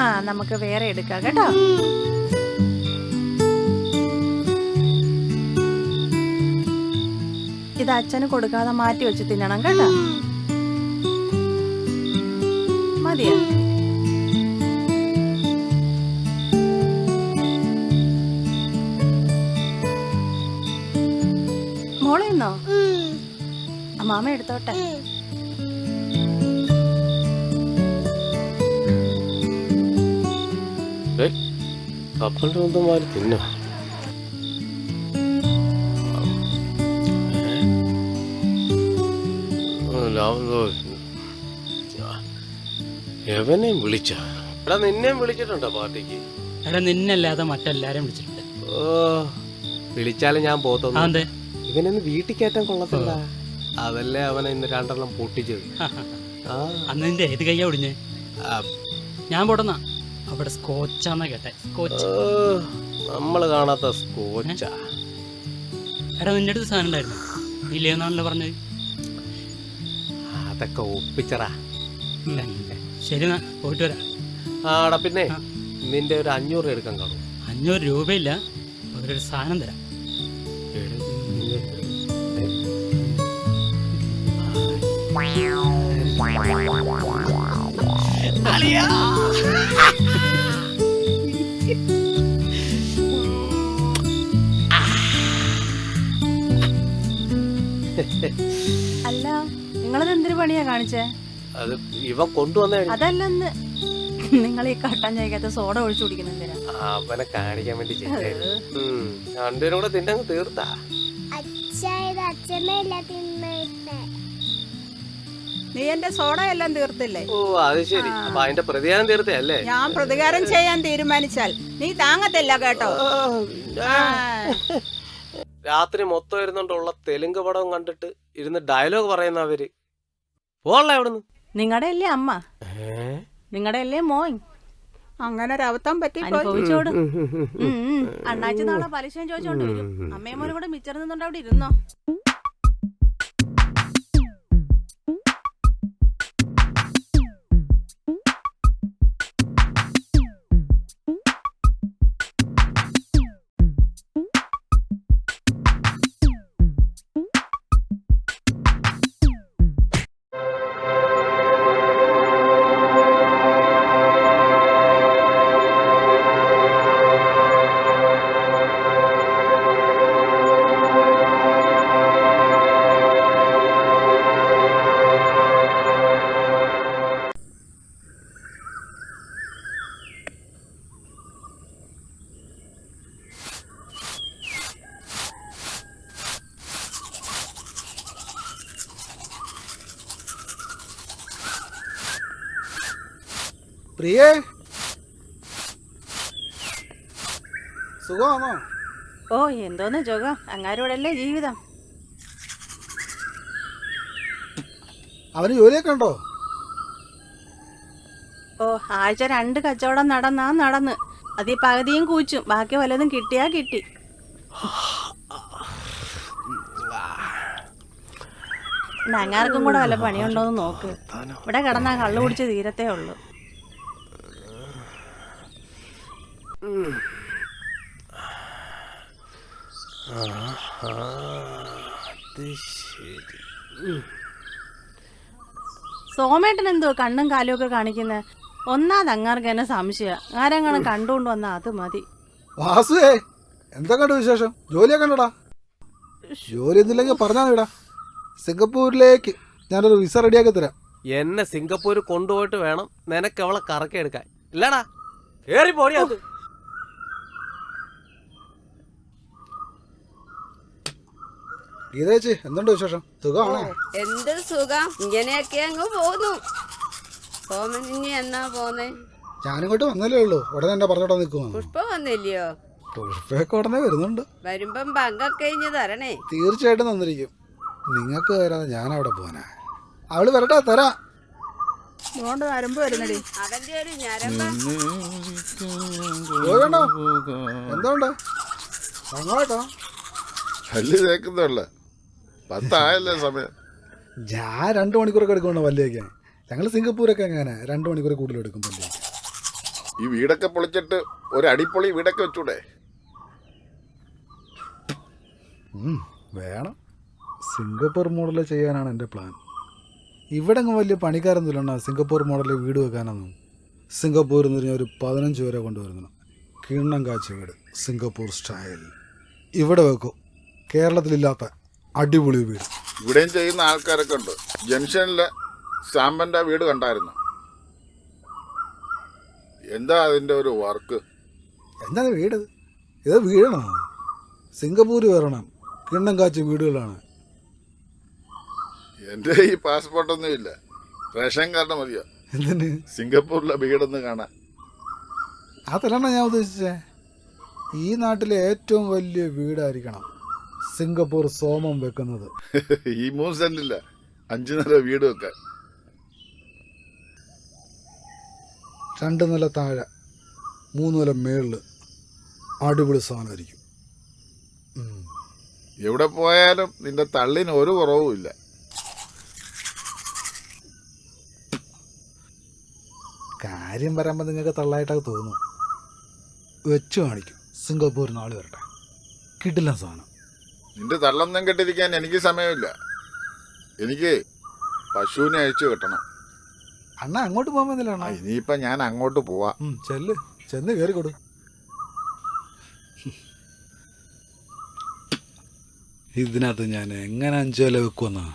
ആ നമുക്ക് വേറെ എടുക്കാം കേട്ടോ. ഇത് അച്ഛന് കൊടുക്കാതെ മാറ്റി വെച്ച് തിന്നണം കേട്ടോ. മതിയോ? മോളെ ഇന്നോ മാമ എടുത്തോട്ടെ. തിന്നോ എവനെയും വിളിച്ച എടാ നിന്നെയും വിളിച്ചിട്ടുണ്ടോ പാർട്ടിക്ക്? എടാ നിന്നല്ലാതെ മറ്റെല്ലാരും വിളിച്ചിട്ടുണ്ട്. ഓ വിളിച്ചാലും ഞാൻ പോത്തൊന്നും. ഇവനൊന്ന് വീട്ടിൽ കയറ്റാൻ കൊള്ളത്തില്ല. അതല്ലേ അവനെ ഇന്ന് 2 പൊട്ടിച്ചത്. അന്ന് നിന്റെ ഏത് കയ്യാ ഒടിഞ്ഞ്? ഞാൻ പോടുന്ന അവിടെ സ്കോച്ചാന്നാ കേട്ടെ. സ്കോച്ച് നമ്മള് കാണാത്ത സ്കോച്ചാ. എടാ നിന്റെ അടുത്ത് സാധനം ഉണ്ടായിരുന്നു, ഇല്ലേന്നാണല്ലോ പറഞ്ഞത്. അതൊക്കെ ഒപ്പിച്ചറാ. ശരി എന്നാ പോയിട്ട് വരാം. ആടാ പിന്നെ നിന്റെ ഒരു 500 എടുക്കാൻ കാണും. 500 രൂപയില്ല, ഒരു സാധനം തരാം. അല്ല നിങ്ങളത് എന്തൊരു പണിയാ കാണിച്ചേ? അത് ഇവൻ കൊണ്ടുവന്ന അതല്ലെന്ന് നിങ്ങൾ ഈ കട്ടൻ ചായക്കകത്ത് സോഡ ഒഴിച്ചു കുടിക്കുന്നെന്തിനാ? അവനെ കാണിക്കാൻ വേണ്ടി രണ്ടുപേരും കൂടെ തിന്നങ്ങ് തീർത്താ. നീ എന്റെ സോഡ എല്ലാം തീർത്തില്ലേ? ഓ അത് ശരി. അപ്പൊ അതിന്റെ പ്രതികാരം തീർത്തേ അല്ലേ? ഞാൻ പ്രതികാരം ചെയ്യാൻ തീരുമാനിച്ചാൽ നീ താങ്ങത്തില്ല കേട്ടോ. രാത്രി മൊത്തം ഇരുന്നുകൊണ്ടുള്ള തെലുങ്ക് പടം കണ്ടിട്ട് ഇരുന്ന് ഡയലോഗ് പറയുന്ന അവര് പോള എവിടുന്ന്? നിങ്ങളുടെ അല്ലേ അമ്മ, നിങ്ങളുടെ അല്ലേ മോൻ. അങ്ങനെ ഒരു അബദ്ധം പറ്റി അനുഭവിച്ചോട്. അണ്ണാച്ചി നാളെ പലിശയും ചോദിച്ചോണ്ട് വരും. അമ്മയും മോനും കൂടെ മിച്ചറിന്നുണ്ട് അവിടെ ഇരുന്നോ. പ്രിയേ, സുഖമാണോ? ഓ എന്തോന്ന് ജോഗം, അങ്ങാരോടല്ലേ ജീവിതം. അവന് ജോലിയൊക്കെ ഉണ്ടോ? ഓ ആഴ്ച 2 കച്ചവടം നടന്ന് അതീ പകുതിയും കൂച്ചും, ബാക്കി വല്ലതും കിട്ടിയാ കിട്ടി. അങ്ങാർക്കും കൂടെ വല്ല പണിയുണ്ടോന്ന് നോക്ക്. ഇവിടെ കിടന്നാ കള്ളു കുടിച്ച് തീരത്തേ ഉള്ളു. സോമേട്ടൻ എന്തോ കണ്ണും കാലും ഒക്കെ കാണിക്കുന്നത്? ഒന്നാത് അങ്ങാർക്ക് എന്നെ സംശയ. ആരെങ്ങനെ കണ്ടുകൊണ്ട് വന്നാ അത് മതി. വാസുവേ, എന്തൊക്കെയുണ്ട് വിശേഷം? ജോലിയൊക്കെ ഉണ്ടടാ? ജോലി ഒന്നുമില്ലെങ്കിൽ പറഞ്ഞാൽ വിടാ. സിംഗപ്പൂരിലേക്ക് ഞാനൊരു വിസ റെഡിയാക്കി തരാം. എന്നെ സിംഗപ്പൂർ കൊണ്ടുപോയിട്ട് വേണം നിനക്ക് അവളെ കറക്കെടുക്കാൻ. ഇല്ലടാ കേറി പോടി. അത് ഗീതേച്ചി, എന്തുണ്ട് വിശേഷം? സുഖമാണോ? എന്ത് സുഖം, ഇങ്ങനെയൊക്കെ അങ്ങ് പോന്നു. സോമൻ ഇനി എന്നാ പോന്നേ? ഞാനിങ്ങോട്ട് വന്നല്ലേ ഉള്ളൂ, ഉടനെ എന്നെ പറഞ്ഞോട്ടാ നിൽക്കുമോ? പുഷ്പ വന്നില്ലയോ? പുഷ്പയൊക്കെ ഉടനെ വരുന്നുണ്ട്. വരുമ്പം പങ്കൊക്കെ ഇഞ്ഞ് തരണേ. തീർച്ചയായിട്ടും തന്നിരിക്കും. നിങ്ങൾക്ക് തരാതെ ഞാൻ അവിടെ പോവാനാ. അവള് വരട്ടെ, തരാ. അതുകൊണ്ട് വരുമ്പോ വരുന്നടി. അവന്റെ ഒരു ഞരമ്പ എന്തുണ്ട് അങ്ങോട്ടോ? പല്ല് തേക്കുന്നല്ല, 10 ആയല്ലേ സമയം. ഞാൻ 2 മണിക്കൂറൊക്കെ എടുക്കണോ പല്ല് തേക്കാൻ? ഞങ്ങൾ സിംഗപ്പൂരൊക്കെ എങ്ങനെ 2 മണിക്കൂർ കൂടുതൽ എടുക്കും പല്ല് തേക്കാൻ. ഈ വീടൊക്കെ പൊളിച്ചിട്ട് ഒരു അടിപൊളി വീടൊക്കെ വെച്ചൂടെ? വേണം. സിംഗപ്പൂർ മോഡൽ ചെയ്യാനാണ് എൻ്റെ പ്ലാൻ. ഇവിടെ അങ്ങ് വലിയ പണിക്കാരൊന്നുമില്ല സിംഗപ്പൂർ മോഡലിൽ വീട് വെക്കാനൊന്നും. സിംഗപ്പൂരിൽ നിന്ന് ഒരു 15 പേരെ കൊണ്ടുവരുന്നു. കിണ്ണം കാച്ച വീട് സിംഗപ്പൂർ സ്റ്റൈൽ ഇവിടെ വെക്കും. കേരളത്തിലില്ലാത്ത അടിപൊളി വീട്. ഇവിടെയും ചെയ്യുന്ന ആൾക്കാരൊക്കെ ഉണ്ട്. ജംഗ്ഷനിലെ സാമ്പൻ്റെ വീട് കണ്ടായിരുന്നു. എന്താ അതിൻ്റെ ഒരു വർക്ക്? എന്താ വീട്? ഇത് വീടാണോ? സിംഗപ്പൂർ വരണം. കിണ്ണം കാച്ച വീടുകളാണ്. എൻ്റെ ഈ പാസ്പോർട്ടൊന്നും ഇല്ല. റേഷൻ കാർഡ് മതിയോ എന്തിന്? സിംഗപ്പൂരിലെ വീടൊന്ന് കാണാൻ. അതല്ല ഞാൻ ഉദ്ദേശിച്ചേ. ഈ നാട്ടിലെ ഏറ്റവും വലിയ വീടായിരിക്കണം സിംഗപ്പൂർ സോമം വെക്കുന്നത്. ഈ 3 സെന്റില്ല 5 നില വീട് വെക്കാൻ. 2 നില താഴെ 3 നില മേളിൽ അടിപൊളി സാധനമായിരിക്കും. എവിടെ പോയാലും നിന്റെ തള്ളിന് ഒരു കുറവുമില്ല. കാര്യം പറയുമ്പോൾ നിങ്ങൾക്ക് തള്ളായിട്ടൊക്കെ തോന്നും. വെച്ചു കാണിക്കും. സിംഗപ്പൂർ നാളെ വരട്ടെ. കിട്ടില്ല സാധനം. നിന്റെ തള്ളൊന്നും കെട്ടിരിക്കാൻ എനിക്ക് സമയമില്ല. എനിക്ക് പശുവിനെ അയച്ചു കെട്ടണം. അണ്ണ അങ്ങോട്ട് പോകാൻ വന്നില്ല. ഇനിയിപ്പം ഞാൻ അങ്ങോട്ട് പോവാം. ചെന്ന് കയറിക്കൊടു. ഇതിനകത്ത് ഞാൻ എങ്ങനെ 5 വില വെക്കുമെന്നാ?